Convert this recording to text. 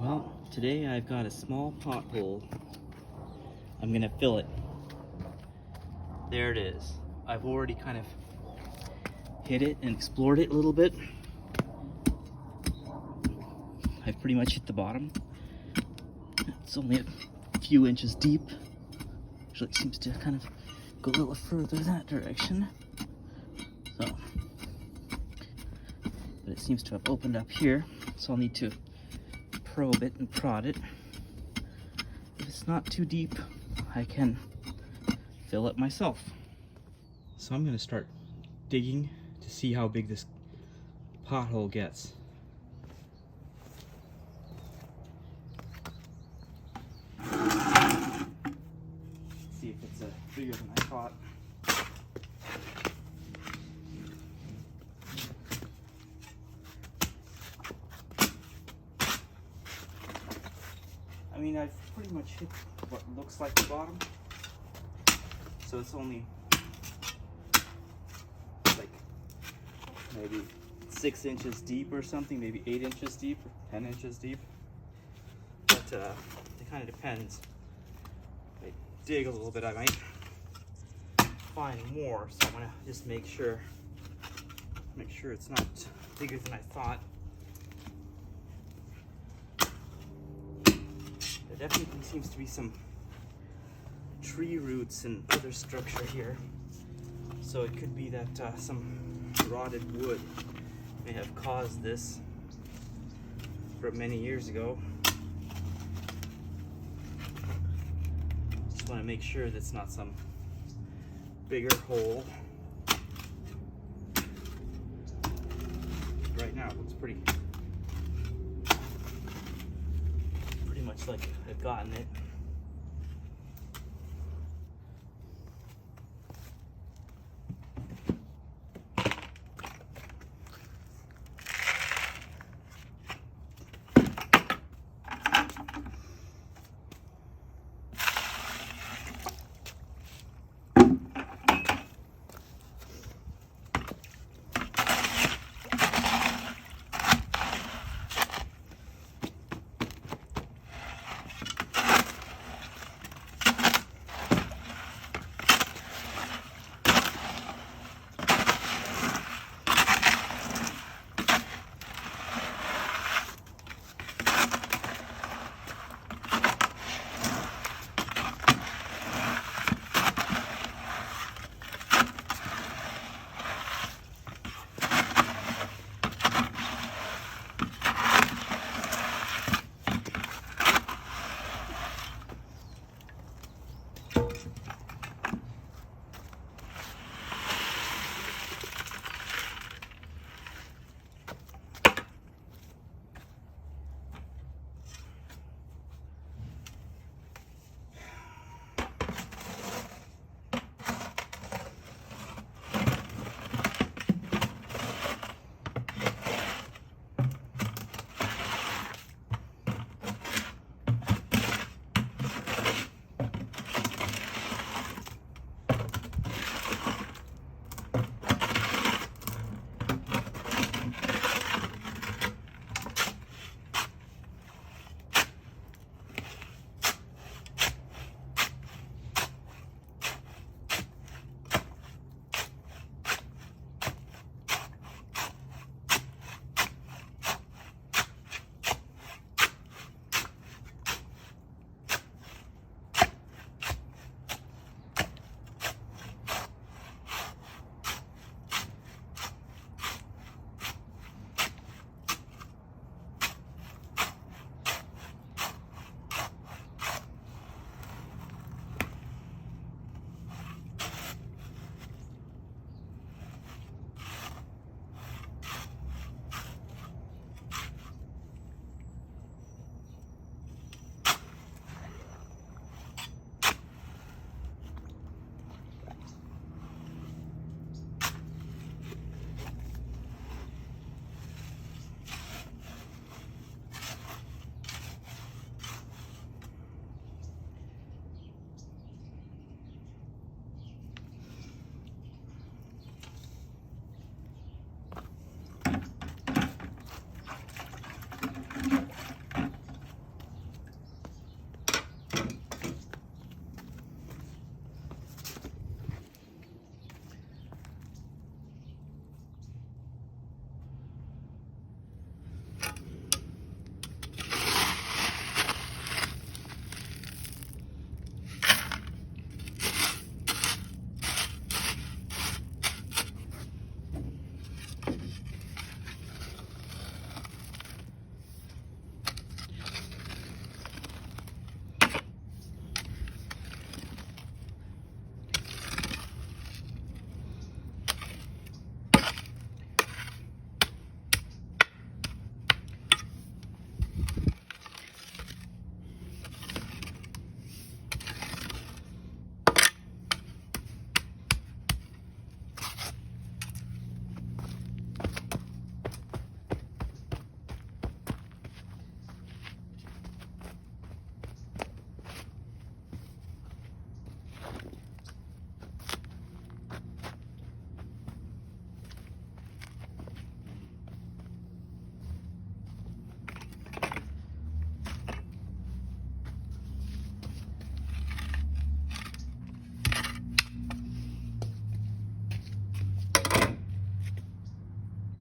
Well, today I've got a small pothole. I'm gonna fill it. There it is. I've already kind of hit it and explored it a little bit. I've pretty much hit the bottom. It's only a few inches deep. Actually, it seems to kind of go a little further that direction. So, but it seems to have opened up here. So I'll need to probe it and prod it. If it's not too deep, I can fill it myself. So I'm going to start digging to see how big this pothole gets. See if it's bigger than I thought. I mean, I've pretty much hit what looks like the bottom, so it's only like maybe 6 inches deep or something, maybe 8 inches deep, or 10 inches deep, but it kind of depends. If I dig a little bit, I might find more, so I'm gonna just make sure it's not bigger than I thought. There definitely seems to be some tree roots and other structure here, so it could be that some rotted wood may have caused this from many years ago. Just want to make sure that's not some bigger hole. Right now it looks pretty much like I've gotten it.